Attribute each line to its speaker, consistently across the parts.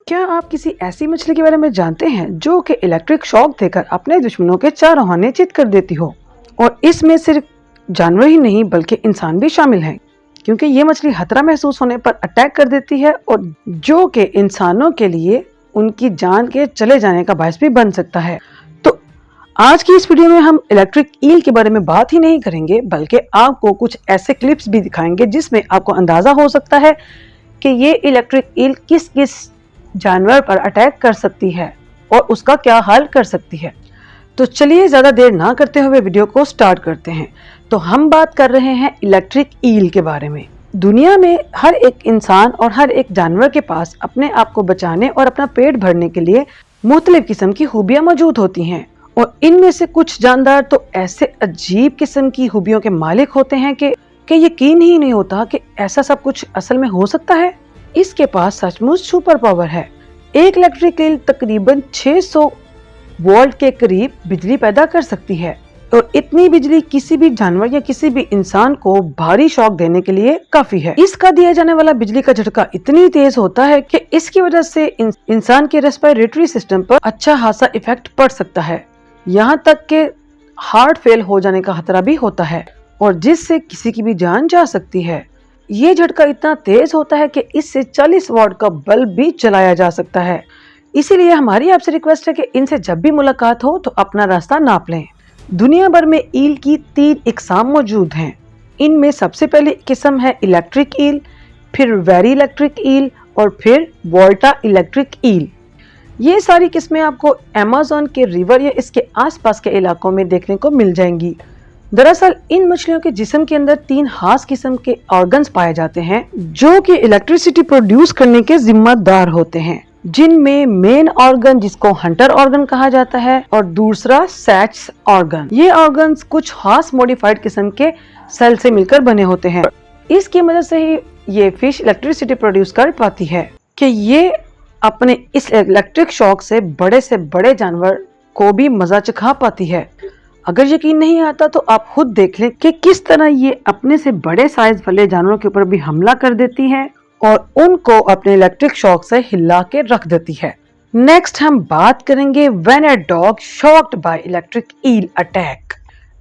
Speaker 1: क्या आप किसी ऐसी मछली के बारे में जानते हैं जो कि इलेक्ट्रिक शॉक देकर अपने दुश्मनों के चारों खाने चित कर देती हो? और इसमें सिर्फ जानवर ही नहीं बल्कि इंसान भी शामिल हैं, क्योंकि ये मछली खतरा महसूस होने पर अटैक कर देती है और जो कि इंसानों के लिए उनकी जान के चले जाने का बायस भी बन सकता है। तो आज की इस वीडियो में हम इलेक्ट्रिक ईल के बारे में बात ही नहीं करेंगे बल्कि आपको कुछ ऐसे क्लिप्स भी दिखाएंगे जिसमें आपको अंदाजा हो सकता है कि ये इलेक्ट्रिक ईल किस किस जानवर पर अटैक कर सकती है और उसका क्या हल कर सकती है। तो चलिए ज्यादा देर ना करते हुए वीडियो को स्टार्ट करते हैं। तो हम बात कर रहे हैं इलेक्ट्रिक ईल के बारे में। दुनिया में हर एक इंसान और हर एक जानवर के पास अपने आप को बचाने और अपना पेट भरने के लिए मुख्तलिफ किस्म की खूबियां मौजूद होती हैं और इनमें से कुछ जानदार तो ऐसे अजीब किस्म की खूबियों के मालिक होते हैं कि यकीन ही नहीं होता कि ऐसा सब कुछ असल में हो सकता है। इसके पास सचमुच सुपर पावर है। एक इलेक्ट्रिक ईल तकरीबन 600 वोल्ट के करीब बिजली पैदा कर सकती है और इतनी बिजली किसी भी जानवर या किसी भी इंसान को भारी शॉक देने के लिए काफी है। इसका दिया जाने वाला बिजली का झटका इतनी तेज होता है कि इसकी वजह से इंसान के रेस्पिरेटरी सिस्टम पर अच्छा खासा इफेक्ट पड़ सकता है, यहाँ तक कि हार्ट फेल हो जाने का खतरा भी होता है और जिससे किसी की भी जान जा सकती है। ये झटका इतना तेज होता है कि इससे 40 वॉट का बल्ब भी जलाया जा सकता है। इसीलिए हमारी आपसे रिक्वेस्ट है कि इनसे जब भी मुलाकात हो तो अपना रास्ता नाप लें। दुनिया भर में ईल की 3 इकसाम मौजूद हैं। इनमें सबसे पहली किस्म है इलेक्ट्रिक ईल, फिर वेरी इलेक्ट्रिक ईल और फिर वोल्टा इलेक्ट्रिक ईल। ये सारी किस्में आपको अमेज़न के रिवर या इसके आसपास के इलाकों में देखने को मिल जाएंगी। दरअसल इन मछलियों के जिस्म के अंदर 3 खास किस्म के ऑर्गन्स पाए जाते हैं जो कि इलेक्ट्रिसिटी प्रोड्यूस करने के जिम्मेदार होते हैं, जिनमें मेन ऑर्गन जिसको हंटर ऑर्गन कहा जाता है और दूसरा सैच ऑर्गन। ये ऑर्गन्स कुछ खास मॉडिफाइड किस्म के सेल से मिलकर बने होते हैं। इसकी मदद से ही ये फिश इलेक्ट्रिसिटी प्रोड्यूस कर पाती है कि ये अपने इस इलेक्ट्रिक शॉक से बड़े जानवर को भी मजा चखा पाती है। अगर यकीन नहीं आता तो आप खुद देख लें कि किस तरह ये अपने से बड़े साइज वाले जानवरों के ऊपर भी हमला कर देती है और उनको अपने इलेक्ट्रिक शॉक से हिला के रख देती है। नेक्स्ट हम बात करेंगे when a dog shocked by electric eel attack.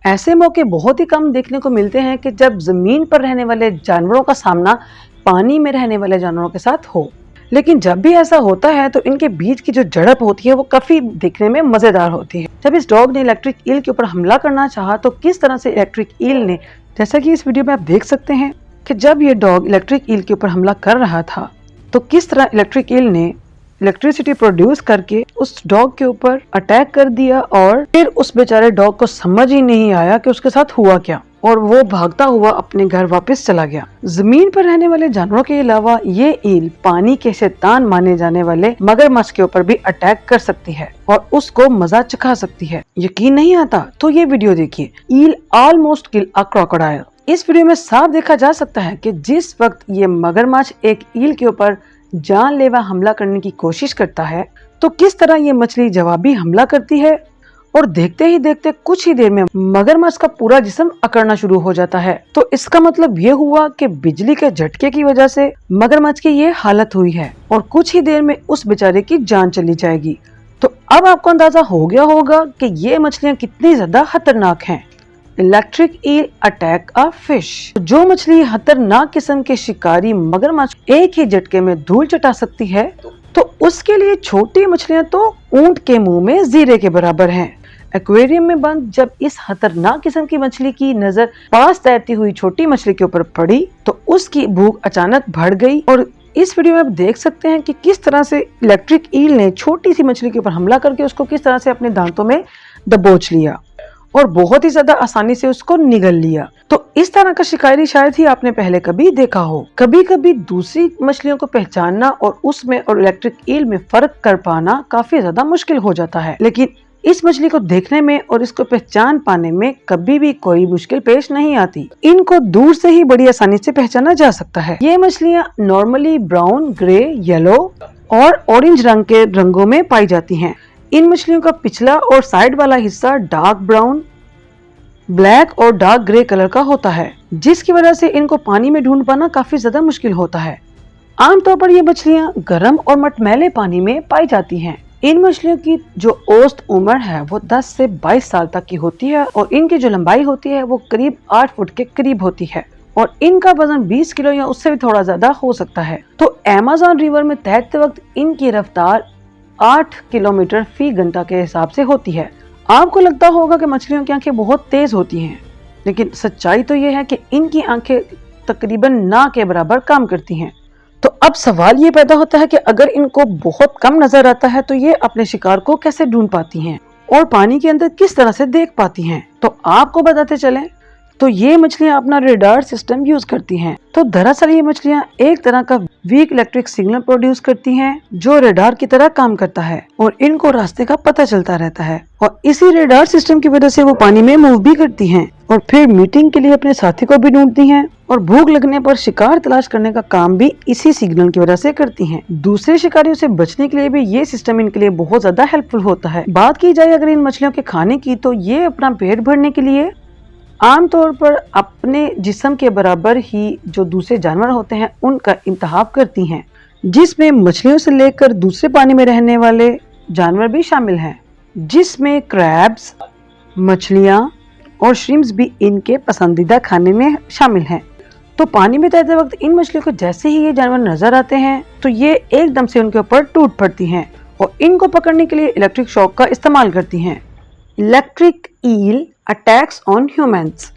Speaker 1: ऐसे मौके बहुत ही कम देखने को मिलते हैं कि जब जमीन पर रहने वाले जानवरों का सामना पानी में रहने वाले जानवरों के साथ हो, लेकिन जब भी ऐसा होता है तो इनके बीच की जो झड़प होती है वो काफी दिखने में मजेदार होती है। जब इस डॉग ने इलेक्ट्रिक ईल के ऊपर हमला करना चाहा तो किस तरह से इलेक्ट्रिक ईल ने, जैसा कि इस वीडियो में आप देख सकते हैं कि जब ये डॉग इलेक्ट्रिक ईल के ऊपर हमला कर रहा था तो किस तरह इलेक्ट्रिक ईल ने इलेक्ट्रिसिटी प्रोड्यूस करके उस डॉग के ऊपर अटैक कर दिया और फिर उस बेचारे डॉग को समझ ही नहीं आया कि उसके साथ हुआ क्या और वो भागता हुआ अपने घर वापस चला गया। जमीन पर रहने वाले जानवरों के अलावा ये ईल पानी के शैतान माने जाने वाले मगरमच्छ के ऊपर भी अटैक कर सकती है और उसको मजा चखा सकती है। यकीन नहीं आता तो ये वीडियो देखिए, ईल ऑलमोस्ट किल अ क्रोकोडाइल। इस वीडियो में साफ देखा जा सकता है कि जिस वक्त ये मगरमच्छ एक ईल के ऊपर जानलेवा हमला करने की कोशिश करता है तो किस तरह ये मछली जवाबी हमला करती है और देखते ही देखते कुछ ही देर में मगरमच्छ का पूरा जिस्म अकड़ना शुरू हो जाता है। तो इसका मतलब ये हुआ कि बिजली के झटके की वजह से मगरमच्छ की ये हालत हुई है और कुछ ही देर में उस बेचारे की जान चली जाएगी। तो अब आपको अंदाजा हो गया होगा कि ये मछलियाँ कितनी ज्यादा खतरनाक हैं। Electric eel attack a fish. जो मछली खतरनाक किस्म के शिकारी मगरमच्छ एक ही झटके में धूल चटा सकती है तो उसके लिए छोटी मछलियां तो ऊंट के मुंह में जीरे के बराबर हैं। एक्वेरियम में बंद जब इस खतरनाक किस्म की मछली की नजर पास तैरती हुई छोटी मछली के ऊपर पड़ी तो उसकी भूख अचानक बढ़ गई और इस वीडियो में आप देख सकते हैं कि किस तरह से इलेक्ट्रिक ईल ने छोटी सी मछली के ऊपर हमला करके उसको किस तरह से अपने दांतों में दबोच लिया और बहुत ही ज्यादा आसानी से उसको निगल लिया। तो इस तरह का शिकारी शायद ही आपने पहले कभी देखा हो। कभी कभी दूसरी मछलियों को पहचानना और उसमें और इलेक्ट्रिक ईल में फर्क कर पाना काफी ज्यादा मुश्किल हो जाता है, लेकिन इस मछली को देखने में और इसको पहचान पाने में कभी भी कोई मुश्किल पेश नहीं आती। इनको दूर से ही बड़ी आसानी से पहचाना जा सकता है। ये मछलियाँ नॉर्मली ब्राउन, ग्रे, येलो और ऑरेंज रंग के रंगों में पाई जाती हैं। इन मछलियों का पिछला और साइड वाला हिस्सा डार्क ब्राउन, ब्लैक और डार्क ग्रे कलर का होता है, जिसकी वजह से इनको पानी में ढूंढ पाना काफी ज्यादा मुश्किल होता है। आमतौर पर ये मछलियाँ गर्म और मटमैले पानी में पाई जाती हैं। इन मछलियों की जो औसत उम्र है वो 10 से 22 साल तक की होती है और इनकी जो लंबाई होती है वो करीब 8 फुट के करीब होती है और इनका वजन 20 किलो या उससे भी थोड़ा ज्यादा हो सकता है। तो अमेज़न रिवर में तैरते वक्त इनकी रफ्तार 8 किलोमीटर फी घंटा के हिसाब से होती है। आपको लगता होगा कि मछलियों की आंखें बहुत तेज होती हैं, लेकिन सच्चाई तो ये है कि इनकी आंखें तकरीबन ना के बराबर काम करती हैं। तो अब सवाल ये पैदा होता है कि अगर इनको बहुत कम नजर आता है तो ये अपने शिकार को कैसे ढूंढ पाती हैं और पानी के अंदर किस तरह से देख पाती हैं। तो आपको बताते चलें तो ये मछलियां अपना रेडार सिस्टम यूज करती हैं। तो दरअसल ये मछलियां एक तरह का वीक इलेक्ट्रिक सिग्नल प्रोड्यूस करती हैं जो रेडार की तरह काम करता है और इनको रास्ते का पता चलता रहता है और इसी रेडार सिस्टम की वजह से वो पानी में मूव भी करती हैं और फिर मीटिंग के लिए अपने साथी को भी ढूंढती हैं और भूख लगने पर शिकार तलाश करने का काम भी इसी सिग्नल की वजह से करती हैं। दूसरे शिकारियों से बचने के लिए भी ये सिस्टम इनके लिए बहुत ज्यादा हेल्पफुल होता है। बात की जाए अगर इन मछलियों के खाने की, तो ये अपना पेट भरने के लिए आमतौर पर अपने जिस्म के बराबर ही जो दूसरे जानवर होते हैं उनका इंतखाब करती हैं, जिसमें मछलियों से लेकर दूसरे पानी में रहने वाले जानवर भी शामिल हैं, जिसमें क्रैब्स, मछलियां और श्रिम्प्स भी इनके पसंदीदा खाने में शामिल हैं। तो पानी में तैरते वक्त इन मछलियों को जैसे ही ये जानवर नजर आते हैं तो ये एकदम से उनके ऊपर टूट पड़ती हैं और इनको पकड़ने के लिए इलेक्ट्रिक शॉक का इस्तेमाल करती हैं। Electric eel attacks on humans.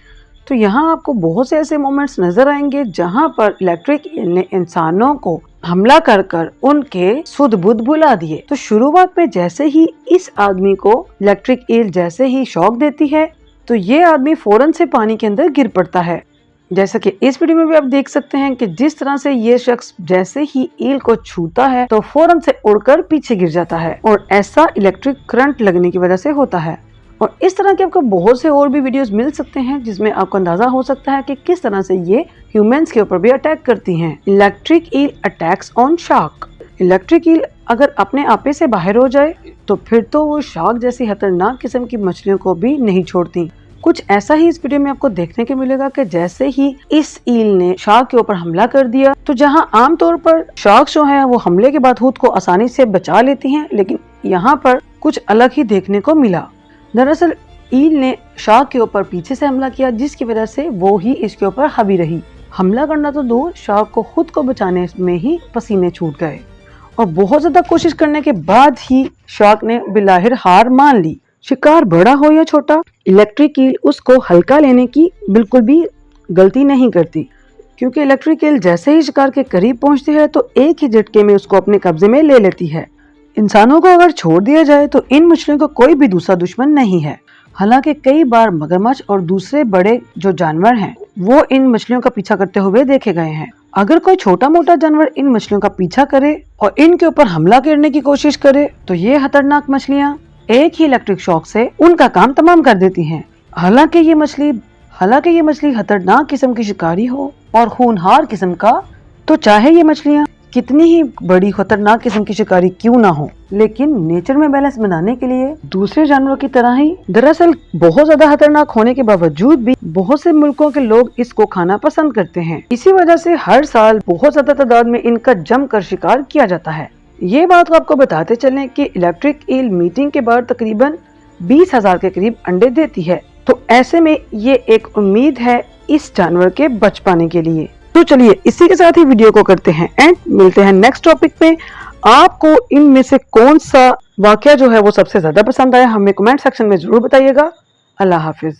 Speaker 1: तो यहाँ आपको बहुत से ऐसे मोमेंट्स नजर आएंगे जहाँ पर इलेक्ट्रिक ईल ने इंसानों को हमला कर उनके सुध बुध भुला दिए। तो शुरुआत में जैसे ही इस आदमी को इलेक्ट्रिक ईल जैसे ही शॉक देती है तो ये आदमी फौरन से पानी के अंदर गिर पड़ता है। जैसा कि इस वीडियो में भी आप देख सकते हैं कि जिस तरह से ये शख्स जैसे ही ईल को छूता है तो फौरन से उड़कर पीछे गिर जाता है और ऐसा इलेक्ट्रिक करंट लगने की वजह से होता है। और इस तरह के आपको बहुत से और भी वीडियोस मिल सकते हैं जिसमें आपको अंदाजा हो सकता है कि किस तरह से ये ह्यूमंस के ऊपर भी अटैक करती हैं। Electric eel attacks on shark. Electric eel अगर अपने आपे से बाहर हो जाए तो फिर तो वो शार्क जैसी खतरनाक किस्म की मछलियों को भी नहीं छोड़ती। कुछ ऐसा ही इस वीडियो में आपको देखने को मिलेगा कि जैसे ही इस ईल ने शार्क के ऊपर हमला कर दिया तो जहां आमतौर पर शार्क जो है वो हमले के बाद खुद को आसानी से बचा लेती हैं, लेकिन यहाँ पर कुछ अलग ही देखने को मिला। दरअसल ईल ने शार्क के ऊपर पीछे से हमला किया जिसकी वजह से वो ही इसके ऊपर हावी रही। हमला करना तो दूर, शार्क को खुद को बचाने में ही पसीने छूट गए और बहुत ज्यादा कोशिश करने के बाद ही शार्क ने बिलाहिर हार मान ली। शिकार बड़ा हो या छोटा, इलेक्ट्रिक ईल उसको हल्का लेने की बिल्कुल भी गलती नहीं करती, क्योंकि इलेक्ट्रिक ईल जैसे ही शिकार के करीब पहुंचती है तो एक ही झटके में उसको अपने कब्जे में ले लेती है। इंसानों को अगर छोड़ दिया जाए तो इन मछलियों का कोई भी दूसरा दुश्मन नहीं है। हालांकि कई बार मगरमच्छ और दूसरे बड़े जो जानवर हैं वो इन मछलियों का पीछा करते हुए देखे गए हैं। अगर कोई छोटा मोटा जानवर इन मछलियों का पीछा करे और इनके ऊपर हमला करने की कोशिश करे तो ये खतरनाक मछलियाँ एक ही इलेक्ट्रिक शॉक से उनका काम तमाम कर देती हैं। हालांकि ये मछली खतरनाक किस्म की शिकारी हो और खूनहार किस्म का, तो चाहे ये मछलियाँ कितनी ही बड़ी खतरनाक किस्म की शिकारी क्यों ना हो, लेकिन नेचर में बैलेंस बनाने के लिए दूसरे जानवरों की तरह ही दरअसल बहुत ज्यादा खतरनाक होने के बावजूद भी बहुत से मुल्कों के लोग इसको खाना पसंद करते हैं। इसी वजह से हर साल बहुत ज्यादा तादाद में इनका जमकर शिकार किया जाता है। ये बात आपको बताते चलें कि इलेक्ट्रिक ईल मीटिंग के बाद तकरीबन 20,000 के करीब अंडे देती है। तो ऐसे में ये एक उम्मीद है इस जानवर के बच पाने के लिए। तो चलिए इसी के साथ ही वीडियो को करते हैं एंड मिलते हैं नेक्स्ट टॉपिक पे। आपको इनमें से कौन सा वाकया जो है वो सबसे ज्यादा पसंद आया हमें कमेंट सेक्शन में जरूर बताइएगा। अल्लाह हाफिज।